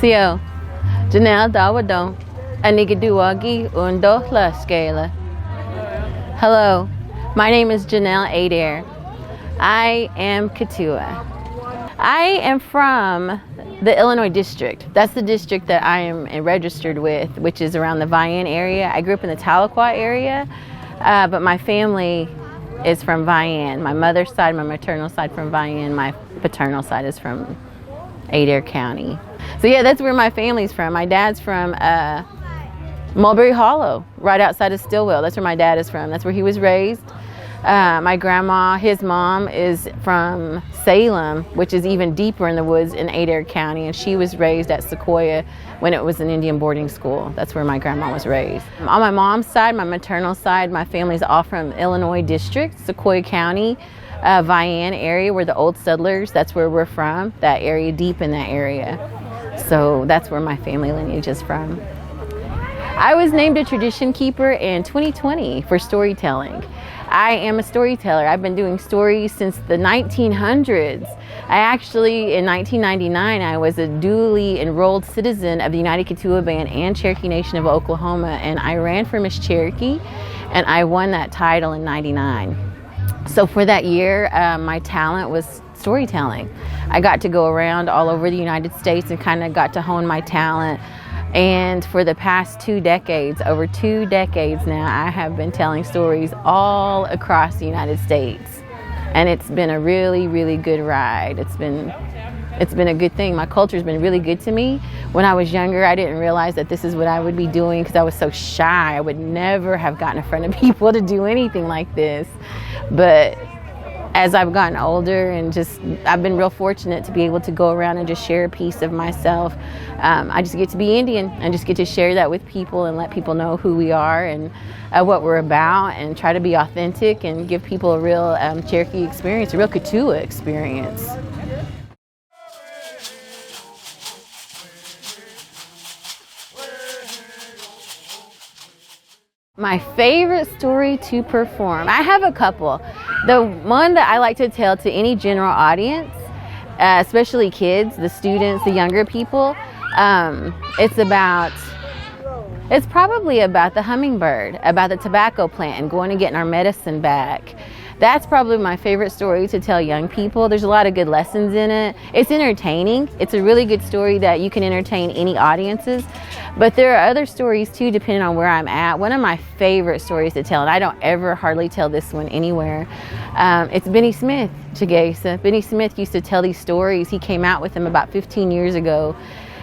Sio, JanelleAdair, Anigaduagi undo la scala. Hello, my name is JanelleAdair. I am Kituwah. I am from the Illinois district. That's the district that I am registered with, which is around the Vian area. I grew up in the Tahlequah area, but my family is from Vian. My mother's side, my maternal side from Vian. My paternal side is from Adair County. So yeah, that's where my family's from. My dad's from Mulberry Hollow, right outside of Stillwell. That's where my dad is from. That's where he was raised. My grandma, his mom, is from Salem, which is even deeper in the woods in Adair County, and she was raised at Sequoia when it was an Indian boarding school. That's where my grandma was raised. On my mom's side, my maternal side, my family's all from Illinois district, Sequoia County, Vian area, where the old settlers, that's where we're from, that area, deep in that area. So that's where my family lineage is from. I was named a Tradition Keeper in 2020 for storytelling. I am a storyteller. I've been doing stories since the 1900s. I actually, in 1999, I was a duly enrolled citizen of the United Kituwah Band and Cherokee Nation of Oklahoma, and I ran for Miss Cherokee, and I won that title in '99. So for that year, my talent was storytelling. I got to go around all over the United States and kind of got to hone my talent. And for the past 2 decades, over 2 decades now, I have been telling stories all across the United States. And it's been a really, really good ride. It's been a good thing. My culture's been really good to me. When I was younger, I didn't realize that this is what I would be doing because I was so shy. I would never have gotten in front of people to do anything like this. But as I've gotten older and I've been real fortunate to be able to go around and just share a piece of myself. I just get to be Indian and just get to share that with people and let people know who we are and what we're about, and try to be authentic and give people a real Cherokee experience, a real Kituwah experience. My favorite story to perform. I have a couple. The one that I like to tell to any general audience, especially kids, the students, the younger people, it's probably about the hummingbird, about the tobacco plant and going and getting our medicine back. That's probably my favorite story to tell young people. There's a lot of good lessons in it. It's entertaining. It's a really good story that you can entertain any audiences. But there are other stories too, depending on where I'm at. One of my favorite stories to tell, and I don't ever hardly tell this one anywhere, it's Benny Smith, Chagesa. Benny Smith used to tell these stories. He came out with them about 15 years ago.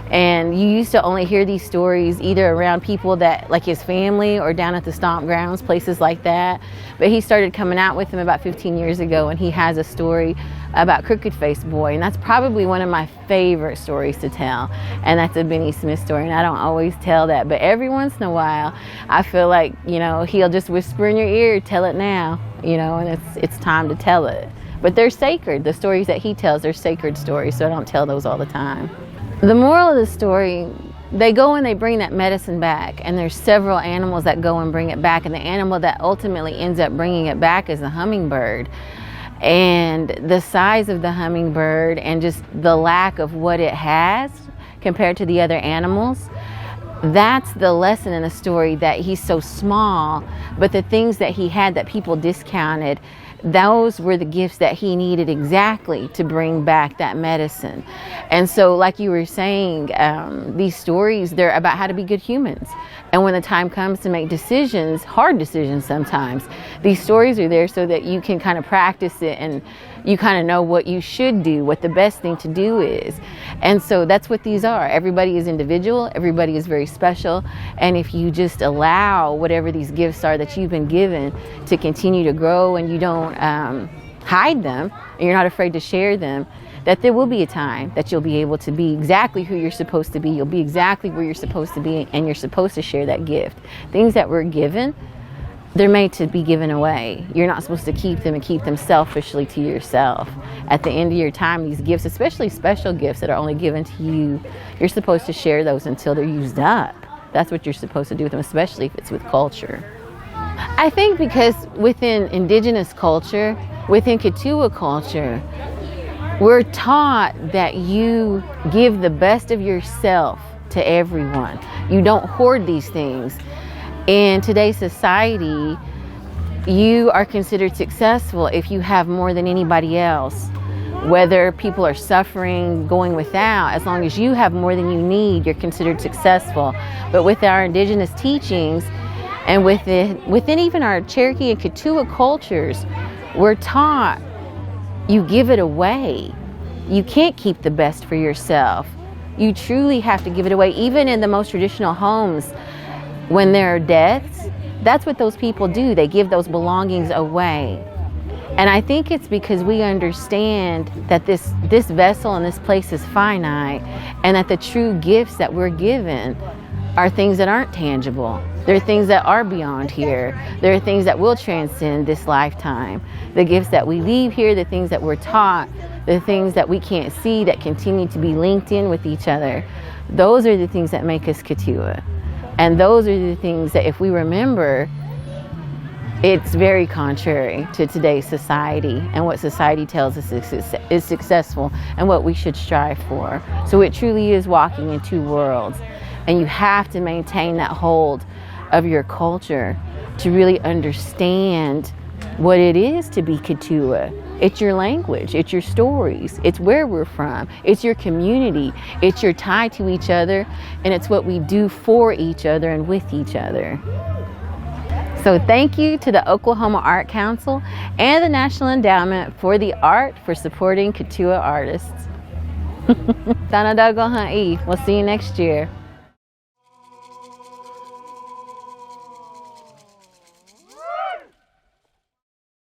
And you used to only hear these stories either around people that, like his family, or down at the stomp grounds, places like that. But he started coming out with them about 15 years ago, and he has a story about Crooked Faced Boy, and that's probably one of my favorite stories to tell. And that's a Benny Smith story, and I don't always tell that, but every once in a while, I feel like, he'll just whisper in your ear, tell it now, and it's time to tell it. But they're sacred. The stories that he tells are sacred stories, so I don't tell those all the time. The moral of the story, they go and they bring that medicine back, and there's several animals that go and bring it back, and the animal that ultimately ends up bringing it back is the hummingbird. And the size of the hummingbird and just the lack of what it has compared to the other animals, that's the lesson in the story, that he's so small, but the things that he had that people discounted, those were the gifts that he needed exactly to bring back that medicine. And so, like you were saying, these stories, they're about how to be good humans. And when the time comes to make decisions, hard decisions sometimes, these stories are there so that you can kind of practice it and you kind of know what you should do, what the best thing to do is. And so that's what these are. Everybody is individual, everybody is very special, and if you just allow whatever these gifts are that you've been given to continue to grow, and you don't hide them, and you're not afraid to share them, that there will be a time that you'll be able to be exactly who you're supposed to be. You'll be exactly where you're supposed to be, and you're supposed to share that gift. Things that were given, they're made to be given away. You're not supposed to keep them and keep them selfishly to yourself. At the end of your time, these gifts, especially special gifts that are only given to you, you're supposed to share those until they're used up. That's what you're supposed to do with them, especially if it's with culture. I think because within indigenous culture, within Kituwah culture, We're taught that you give the best of yourself to everyone. You don't hoard these things. In today's society, you are considered successful if you have more than anybody else. Whether people are suffering, going without, as long as you have more than you need, you're considered successful. But with our indigenous teachings and within even our Cherokee and Kituwah cultures, we're taught you give it away. You can't keep the best for yourself. You truly have to give it away. Even in the most traditional homes, when there are deaths, that's what those people do. They give those belongings away. And I think it's because we understand that this vessel and this place is finite, and that the true gifts that we're given are things that aren't tangible. They're things that are beyond here. There are things that will transcend this lifetime. The gifts that we leave here, the things that we're taught, the things that we can't see that continue to be linked in with each other, those are the things that make us Kituwah. And those are the things that if we remember, it's very contrary to today's society and what society tells us is successful and what we should strive for. So it truly is walking in two worlds. And you have to maintain that hold of your culture to really understand what it is to be Kituwah. It's your language, it's your stories, it's where we're from, it's your community, it's your tie to each other, and it's what we do for each other and with each other. So thank you to the Oklahoma Art Council and the National Endowment for the Art for supporting Kituwah artists. We'll see you next year.